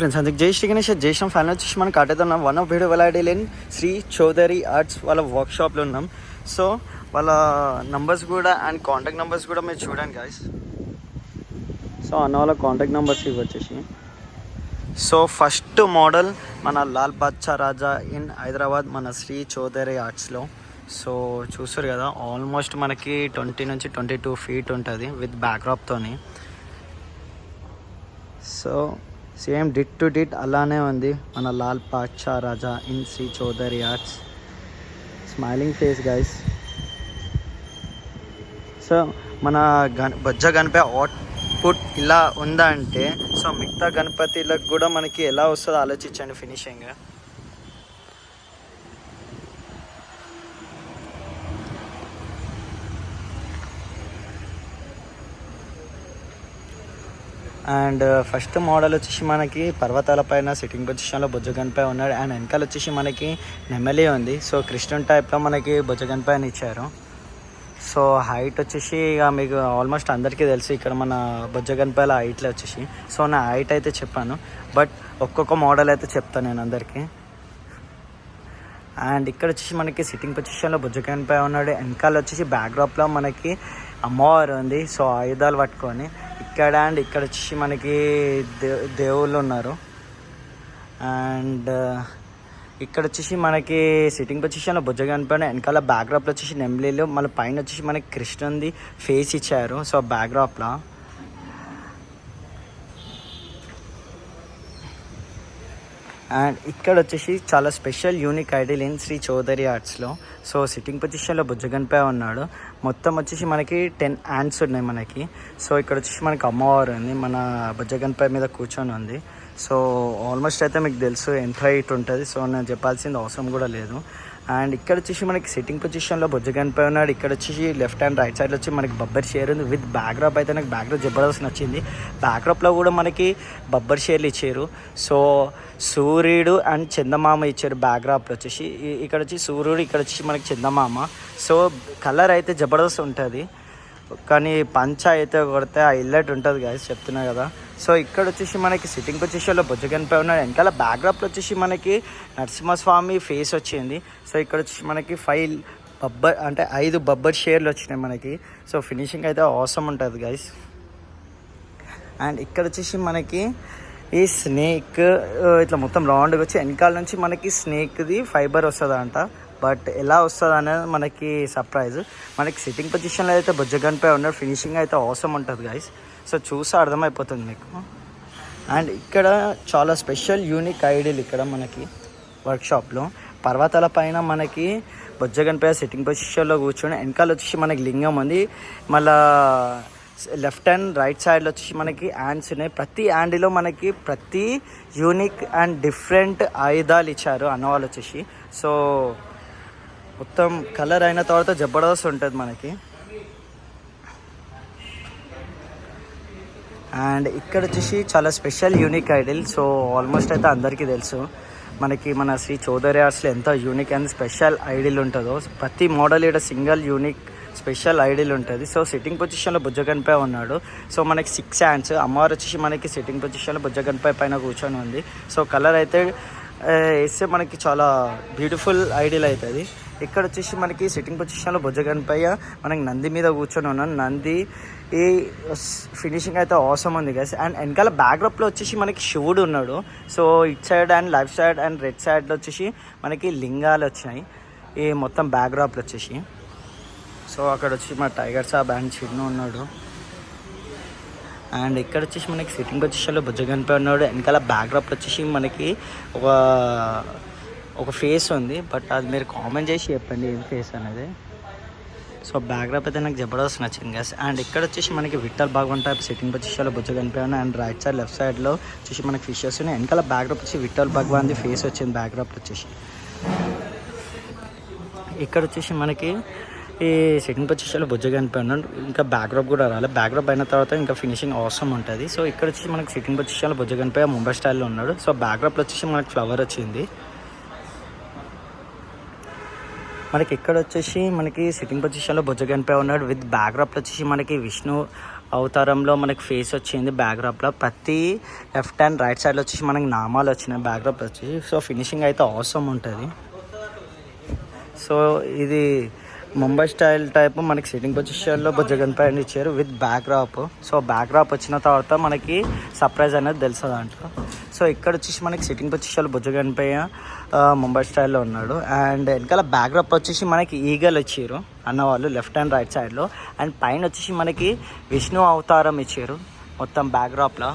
Friends అందుకు జై Shri Ganesh జైశ్రం fan వచ్చేసి మనం కాటేద్దాం వన్ ఆఫ్ వీడియో వెళ్ళాడలేని శ్రీ చౌదరి ఆర్ట్స్ వాళ్ళ వర్క్షాప్లో ఉన్నాం. సో వాళ్ళ నంబర్స్ కూడా అండ్ కాంటాక్ట్ నెంబర్స్ కూడా మీరు చూడండి గాయస్. సో అన్న వాళ్ళ కాంటాక్ట్ నెంబర్స్ ఇవి వచ్చేసి సో ఫస్ట్ మోడల్ మన లాల్ బాద్షా రాజా ఇన్ హైదరాబాద్ మన శ్రీ చౌదరి ఆర్ట్స్లో. సో చూస్తారు కదా ఆల్మోస్ట్ మనకి 20 నుంచి 22 ఫీట్ ఉంటుంది విత్ బ్యాక్డ్రాప్తోని. సో సేమ్ డిట్ టు డిట్ అలానే ఉంది మన Lal Badshah Raja in Shri Chowdary arts. Smiling face guys. So మన బొజ్జ గణపతి అవుట్పుట్ ఇలా ఉందంటే సో మిగతా గణపతిలకు కూడా మనకి ఎలా వస్తుందో ఆలోచించండి ఫినిషింగ్. అండ్ ఫస్ట్ మోడల్ వచ్చేసి మనకి పర్వతాల పైన సిట్టింగ్ పొజిషన్లో బొజ్జగన్పై ఉన్నాడు. అండ్ వెనకాల వచ్చేసి మనకి నెమలి ఉంది. సో కృష్ణుని టైప్లో మనకి బొజ్జగన్పై అని ఇచ్చారు. సో హైట్ వచ్చేసి ఇక మీకు ఆల్మోస్ట్ అందరికీ తెలుసు ఇక్కడ మన బొజ్జగన్పైల హైట్లో వచ్చేసి. సో నా హైట్ అయితే చెప్పాను, బట్ ఒక్కొక్క మోడల్ అయితే చెప్తాను నేను అందరికీ. అండ్ ఇక్కడ వచ్చేసి మనకి సిట్టింగ్ పొజిషన్లో బొజ్జగన్పై ఉన్నాడు. వెనకాల వచ్చేసి బ్యాక్డ్రాప్లో మనకి అమ్మవారు ఉంది. సో ఆయుధాలు పట్టుకొని ఇక్కడ అండ్ ఇక్కడ వచ్చేసి మనకి దేవుళ్ళు ఉన్నారు. అండ్ ఇక్కడ వచ్చేసి మనకి సిట్టింగ్ పొజిషన్లో బొజ్జగన్పై వెనకాల బ్యాక్డ్రాప్లో వచ్చేసి నెమ్లీలు, మళ్ళీ పైన వచ్చేసి మనకి కృష్ణుంది ఫేస్ ఇచ్చారు. సో బ్యాక్డ్రాప్లో అండ్ ఇక్కడ వచ్చేసి చాలా special unique ideal in Shri Chowdary ఆర్ట్స్లో. సో సిట్టింగ్ పొజిషన్లో బొజ్జగన్పై ఉన్నాడు. మొత్తం వచ్చేసి మనకి 10 హ్యాండ్స్ ఉన్నాయి మనకి. సో ఇక్కడ వచ్చేసి మనకి అమ్మవారు ఉంది, మన బొజ్జగన్పై మీద కూర్చొని ఉంది. సో ఆల్మోస్ట్ అయితే మీకు తెలుసు ఎంత హైట్ ఉంటుంది. సో నేను చెప్పాల్సింది అవసరం కూడా లేదు. అండ్ ఇక్కడ వచ్చేసి మనకి సిట్టింగ్ పొజిషన్లో బొజ్జగన్పై ఉన్నాడు. ఇక్కడ వచ్చేసి లెఫ్ట్ అండ్ రైట్ సైడ్లో వచ్చి మనకి బబ్బర్ షేర్ ఉంది విత్ బ్యాక్డ్రాప్. అయితే నాకు బ్యాక్డ్రాప్ జబర్దస్త్ నచ్చింది. బ్యాక్డ్రాప్లో కూడా మనకి బబ్బర్ షేర్లు ఇచ్చారు. సో సూర్యుడు అండ్ చందమామ ఇచ్చారు బ్యాక్డ్రాప్లో వచ్చేసి. ఇక్కడ వచ్చి సూర్యుడు, ఇక్కడ వచ్చి మనకి చందమామ. సో కలర్ అయితే జబర్దస్త్ ఉంటుంది, కానీ పంచ అయితే కొడితే హైలైట్ ఉంటుంది గాయస్, చెప్తున్నా కదా. సో ఇక్కడ వచ్చేసి మనకి సిట్టింగ్ పొజిషన్లో బొజ్జగన్పై ఉన్నాడు. వెనకాల బ్యాక్డ్రాప్లో వచ్చేసి మనకి నరసింహస్వామి ఫేస్ వచ్చింది. సో ఇక్కడ వచ్చేసి మనకి 5 బబ్బర్ షేర్లు వచ్చినాయి మనకి. సో ఫినిషింగ్ అయితే అవసరం ఉంటుంది గైస్. అండ్ ఇక్కడ వచ్చేసి మనకి ఈ స్నేక్ ఇట్లా మొత్తం రౌండ్గా వచ్చి వెనకాల నుంచి మనకి స్నేక్ది ఫైబర్ వస్తుందంట. బట్ ఎలా వస్తుంది అనేది మనకి సర్ప్రైజ్. మనకి సిట్టింగ్ పొజిషన్లో అయితే బొజ్జగన్పై ఉన్నాడు. ఫినిషింగ్ అయితే అవసరం ఉంటుంది గైస్. సో చూసి అర్థమైపోతుంది మీకు. అండ్ ఇక్కడ చాలా స్పెషల్ యూనిక్ ఐడియల్ ఇక్కడ మనకి వర్క్షాప్లో పర్వతాల పైన మనకి బొజ్జగన్పై సిట్టింగ్ పొజిషన్లో కూర్చొని వెనకాల వచ్చేసి మనకి లింగం ఉంది. మళ్ళా లెఫ్ట్ అండ్ రైట్ సైడ్లో వచ్చేసి మనకి హ్యాండ్స్ ఉన్నాయి. ప్రతి హ్యాండ్లో మనకి ప్రతి యూనిక్ అండ్ డిఫరెంట్ ఆయుధాలు ఇచ్చారు అన్నవాళ్ళు వచ్చేసి. సో మొత్తం కలర్ అయిన తర్వాత జబర్దస్త్ ఉంటుంది మనకి. అండ్ ఇక్కడ వచ్చేసి చాలా special unique ideal. So almost అయితే అందరికీ తెలుసు మనకి మన శ్రీ చౌదరి ఆర్ట్స్లో ఎంత యూనిక్ అండ్ స్పెషల్ ఐడియల్ ఉంటుందో. ప్రతి మోడల్ ఇక్కడ సింగల్ యూనిక్ స్పెషల్ ఐడియల్ ఉంటుంది. సో సిట్టింగ్ పొజిషన్లో బొజ్జగన్పై ఉన్నాడు. సో మనకి 6 హ్యాండ్స్. అమ్మవారు వచ్చేసి మనకి సిట్టింగ్ పొజిషన్లో బొజ్జగన్పై పైన కూర్చొని ఉంది. సో కలర్ అయితే వేస్తే మనకి చాలా బ్యూటిఫుల్ ఐడియల్ అవుతుంది. ఇక్కడ వచ్చేసి మనకి సిట్టింగ్ పొజిషన్లో బొజ్జగన్పై మనకి నంది మీద కూర్చొని ఉన్నాను. నంది ఈ ఫినిషింగ్ అయితే అవసరం ఉంది గైస్. అండ్ వెనకాల బ్యాక్డ్రాప్లో వచ్చేసి మనకి శివుడు ఉన్నాడు. So it side and left side and red సైడ్లో వచ్చేసి మనకి లింగాలు వచ్చినాయి ఈ మొత్తం బ్యాక్డ్రాప్లో వచ్చేసి. సో అక్కడ వచ్చి మన టైగర్ సాబ్ అండ్ చిన్ను ఉన్నాడు. అండ్ ఇక్కడ వచ్చేసి మనకి సిట్టింగ్ పొజిషన్లో బొజ్జగన్పై ఉన్నాడు. వెనకాల బ్యాక్డ్రాప్లో వచ్చేసి మనకి ఒక ఫేస్ ఉంది, బట్ అది మీరు కామెంట్ చేసి చెప్పండి ఏం ఫేస్ అనేది. సో బ్యాక్డ్రాప్ అయితే నాకు జబర్దస్త్ నచ్చింది గైస్. అండ్ ఇక్కడ వచ్చేసి మనకి విఠల్ భగవాన్ టైప్ సిట్టింగ్ పొజిషన్లో బొజ్జగన్పై ఉన్నాయి. అండ్ రైట్ సైడ్ లెఫ్ట్ సైడ్లో వచ్చేసి మనకి ఫిషెస్ ఉన్నాయి. వెనకాల బ్యాక్డ్రాప్ వచ్చి విఠల్ భగవాన్ది ఫేస్ వచ్చింది బ్యాక్డ్రాప్ వచ్చేసి. ఇక్కడ వచ్చేసి మనకి ఈ సెకండ్ పొజిషన్లో బొజ్జగన్పై ఉన్నాడు. ఇంకా బ్యాక్డ్రాప్ కూడా రాలేదు. బ్యాక్డ్రాప్ అయిన తర్వాత ఇంకా ఫినిషింగ్ అవసరం ఉంటుంది. సో ఇక్కడ వచ్చేసి మనకి సిట్టింగ్ పొజిషన్లో బొజ్జగన్పై ముంబై స్టైల్లో ఉన్నాడు. సో బ్యాక్డ్రాప్లో వచ్చేసి మనకి ఫ్లవర్ వచ్చింది. మనకి ఇక్కడ వచ్చేసి మనకి సిట్టింగ్ పొజిషన్లో బొజ్జగన్పై ఉన్నాడు విత్ బ్యాక్డ్రాప్లో వచ్చేసి మనకి విష్ణు అవతారంలో మనకి ఫేస్ వచ్చింది బ్యాక్డ్రాప్లో. ప్రతి లెఫ్ట్ అండ్ రైట్ సైడ్లో వచ్చేసి మనకి నామాలు వచ్చినాయి బ్యాక్డ్రాప్ వచ్చి. సో ఫినిషింగ్ అయితే అవసరం ఉంటుంది. సో ఇది ముంబై స్టైల్ టైప్ మనకి సిట్టింగ్ పొజిషన్లో బుజ్జగన్పై ఇచ్చారు విత్ బ్యాక్డ్రాప్. సో బ్యాక్డ్రాప్ వచ్చిన తర్వాత మనకి సర్ప్రైజ్ అనేది తెలుసు దాంట్లో. సో ఇక్కడ వచ్చేసి మనకి సిట్టింగ్ పొజిషన్లో బుజ్జగన్పై ముంబై స్టైల్లో ఉన్నాడు. అండ్ వెనకాల బ్యాక్డ్రాప్ వచ్చేసి మనకి ఈగల్ ఇచ్చారు అన్నవాళ్ళు లెఫ్ట్ అండ్ రైట్ సైడ్లో. అండ్ పైన వచ్చేసి మనకి విష్ణు అవతారం ఇచ్చారు మొత్తం బ్యాక్డ్రాప్లో.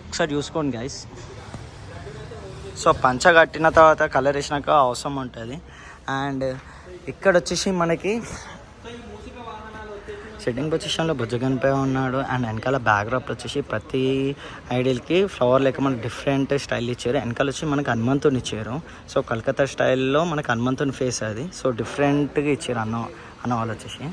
ఒకసారి చూసుకోండి గైస్. సో పంచ కట్టిన తర్వాత కలర్ వేసినాక అవసరం ఉంటుంది. అండ్ ఇక్కడ వచ్చేసి మనకి సిట్టింగ్ పొజిషన్లో బుజ్జగన్పై ఉన్నాడు. అండ్ వెనకాల బ్యాక్డ్రాప్ వచ్చేసి ప్రతి ఐడియల్కి ఫ్లవర్ లెక్క మనకి డిఫరెంట్ స్టైల్ ఇచ్చారు. వెనకాల వచ్చి మనకి హనుమంతుని ఇచ్చారు. సో కలకత్తా స్టైల్లో మనకి హనుమంతుని ఫేస్ అది. సో డిఫరెంట్గా ఇచ్చారు అన్న వాళ్ళు వచ్చేసి.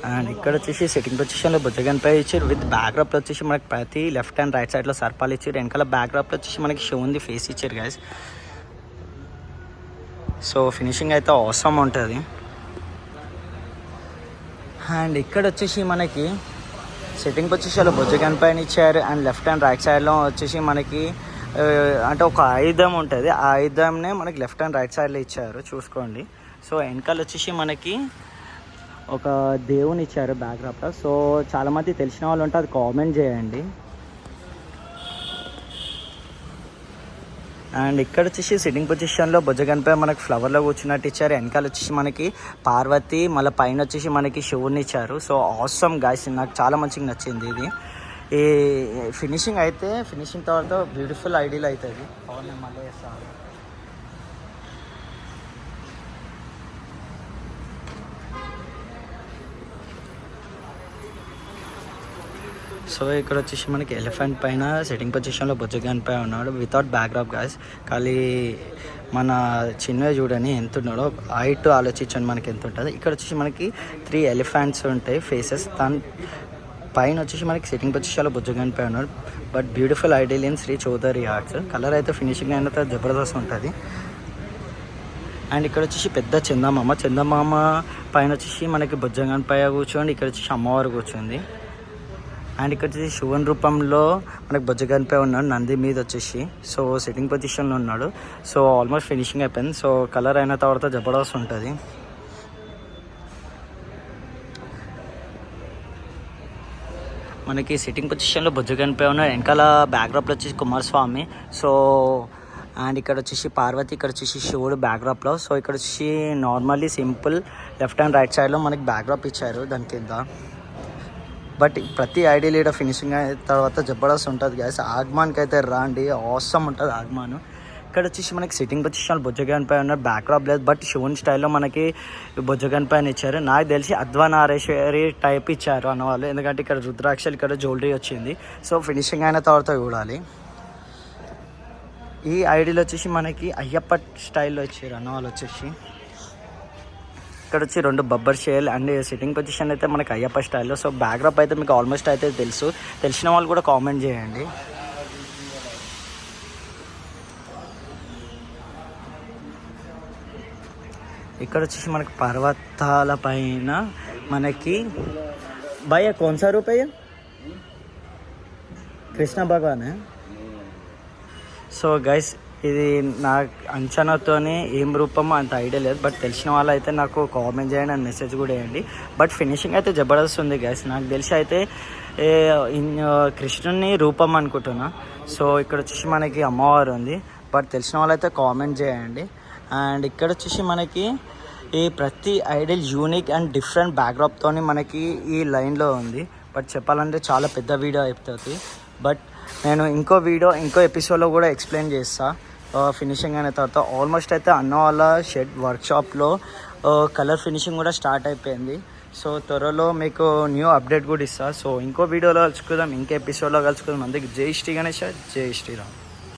అండ్ ఇక్కడ వచ్చేసి సిట్టింగ్ పొజిషన్లో బుజ్జగన్పై ఇచ్చారు విత్ బ్యాక్డ్రాప్లో వచ్చేసి మనకి ప్రతి లెఫ్ట్ అండ్ రైట్ సైడ్లో సర్పాలు ఇచ్చారు. వెనకాల బ్యాక్డ్రాప్లో వచ్చేసి మనకి శివుంది ఫేస్ ఇచ్చారు గైస్. సో ఫినిషింగ్ అయితే అవసరం ఉంటుంది. అండ్ ఇక్కడ వచ్చేసి మనకి సిట్టింగ్ పొజిషన్లో బుజ్జగన్పై ఇచ్చారు. అండ్ లెఫ్ట్ అండ్ రైట్ సైడ్లో వచ్చేసి మనకి అంటే ఒక ఆయుధం ఉంటుంది. ఆ ఆయుధంనే మనకి లెఫ్ట్ అండ్ రైట్ సైడ్లో ఇచ్చారు చూసుకోండి. సో వెనకాల వచ్చేసి మనకి ఒక దేవుని ఇచ్చారు బ్యాక్డ్రాప్లో. సో చాలామంది తెలిసిన వాళ్ళు ఉంటే అది కామెంట్ చేయండి. అండ్ ఇక్కడ వచ్చేసి సిట్టింగ్ పొజిషన్లో బుజ్జగన్పై మనకి ఫ్లవర్లో కూర్చున్నట్టు ఇచ్చారు. వెనకాల వచ్చేసి మనకి పార్వతి, మళ్ళీ పైన వచ్చేసి మనకి శివుని ఇచ్చారు. సో ఆసమ్ గాయ్స్, నాకు చాలా మంచిగా నచ్చింది ఇది. ఈ ఫినిషింగ్ అయితే ఫినిషింగ్ తర్వాత బ్యూటిఫుల్ ఐడియల్ అవుతుంది. అవును, నేను మళ్ళీ చేస్తాను. సో ఇక్కడ వచ్చేసి మనకి ఎలిఫెంట్ పైన సిట్టింగ్ పొజిషన్లో బుజ్జగన్పై ఉన్నాడు వితౌట్ బ్యాక్డ్రాప్ గాయస్. ఖాళీ మన చిన్న చూడని ఎంత ఉన్నాడో హైట్ ఆలోచించండి మనకి ఎంత ఉంటుంది. ఇక్కడ వచ్చేసి మనకి 3 ఎలిఫెంట్స్ ఉంటాయి ఫేసెస్. దాని పైన వచ్చేసి మనకి సిట్టింగ్ పొజిషన్లో బుజ్జగన్పై ఉన్నాడు. But beautiful ideal in Shri Chowdary arts. Colour అయితే ఫినిషింగ్ అయిన తర్వాత జబర్దస్త్ ఉంటుంది. అండ్ ఇక్కడ వచ్చేసి పెద్ద చందమామ పైన వచ్చేసి మనకి బుజ్జగన్పై కూర్చోండి. ఇక్కడ వచ్చేసి అమ్మవారు కూర్చుంది. అండ్ ఇక్కడ వచ్చేసి శివన్ రూపంలో మనకు బుజ్జగన్పై ఉన్నాడు నంది మీద వచ్చేసి. సో సిట్టింగ్ పొజిషన్లో ఉన్నాడు. సో ఆల్మోస్ట్ ఫినిషింగ్ అయిపోయింది. సో కలర్ అయిన తర్వాత జబర్దస్త్ ఉంటుంది. మనకి సిట్టింగ్ పొజిషన్లో బుజ్జగన్పై ఉన్నాడు. వెనకాల బ్యాక్డ్రాప్లో వచ్చేసి కుమారస్వామి. సో అండ్ ఇక్కడ వచ్చేసి పార్వతి, ఇక్కడ వచ్చేసి శివుడు బ్యాక్డ్రాప్లో. సో ఇక్కడ వచ్చేసి normally simple left and right సైడ్లో మనకి బ్యాక్డ్రాప్ ఇచ్చారు దాని కింద. బట్ ప్రతి ఐడియల్ లీడర్ ఫినిషింగ్ అయిన తర్వాత జబర్దస్త్ ఉంటుంది గ్యాస్. ఆగ్మాన్కి అయితే రాండి, అవసరం ఉంటుంది ఆగ్మాన్. ఇక్కడ వచ్చేసి మనకి సిట్టింగ్ పొజిషన్ బుజ్జగన్పై ఉన్నారు. బ్యాక్డ్రాప్ లేదు, బట్ శివుని స్టైల్లో మనకి బుజ్జగన్పై ఇచ్చారు. నాకు తెలిసి అధ్వానారేశ్వరి టైప్ ఇచ్చారు అన్నవాళ్ళు, ఎందుకంటే ఇక్కడ రుద్రాక్షలు, ఇక్కడ జ్యువెలరీ వచ్చింది. సో ఫినిషింగ్ అయిన తర్వాత చూడాలి. ఈ ఐడియాలో వచ్చేసి మనకి అయ్యప్ప స్టైల్లో ఇచ్చారు అన్నవాళ్ళు వచ్చేసి. ఇక్కడ వచ్చి 2 Babbar shale and sitting position అయితే మనకి అయ్యప్ప స్టైల్లో. సో బ్యాక్డ్రాప్ అయితే మీకు ఆల్మోస్ట్ అయితే తెలుసు, తెలిసిన వాళ్ళు కూడా కామెంట్ చేయండి. ఇక్కడ వచ్చేసి మనకి పర్వతాల పైన మనకి భయ్య కోన్సా రూపాయ కృష్ణ భగవాన్. సో గైస్, ఇది నా అంచనాతోనే ఏం రూపమో అంత ఐడియా లేదు, బట్ తెలిసిన వాళ్ళు అయితే నాకు కామెంట్ చేయండి అండ్ మెసేజ్ కూడా వేయండి. బట్ ఫినిషింగ్ అయితే జబర్దస్త్ ఉంది గైస్. నాకు తెలిసి అయితే కృష్ణుని రూపం అనుకుంటున్నా. సో ఇక్కడ వచ్చేసి మనకి అమ్మవారు ఉంది, బట్ తెలిసిన వాళ్ళు అయితే కామెంట్ చేయండి. అండ్ ఇక్కడ వచ్చేసి మనకి ఈ ప్రతి ఐడియల్ యూనిక్ అండ్ డిఫరెంట్ బ్యాక్డ్రాప్తో మనకి ఈ లైన్లో ఉంది. బట్ చెప్పాలంటే చాలా పెద్ద వీడియో అయిపోతుంది. బట్ నేను ఇంకో ఎపిసోడ్లో కూడా ఎక్స్ప్లెయిన్ చేస్తా ఫినిషింగ్ అయిన తర్వాత. ఆల్మోస్ట్ అయితే అన్న వాళ్ళ షెడ్ వర్క్షాప్లో కలర్ ఫినిషింగ్ కూడా స్టార్ట్ అయిపోయింది. సో త్వరలో మీకు న్యూ అప్డేట్ కూడా ఇస్తా. సో ఇంకో వీడియోలో కలుసుకుందాం, ఇంకో ఎపిసోడ్లో కలుసుకుందాం. అందుకే జై శ్రీ గణేష్, జై శ్రీరామ్.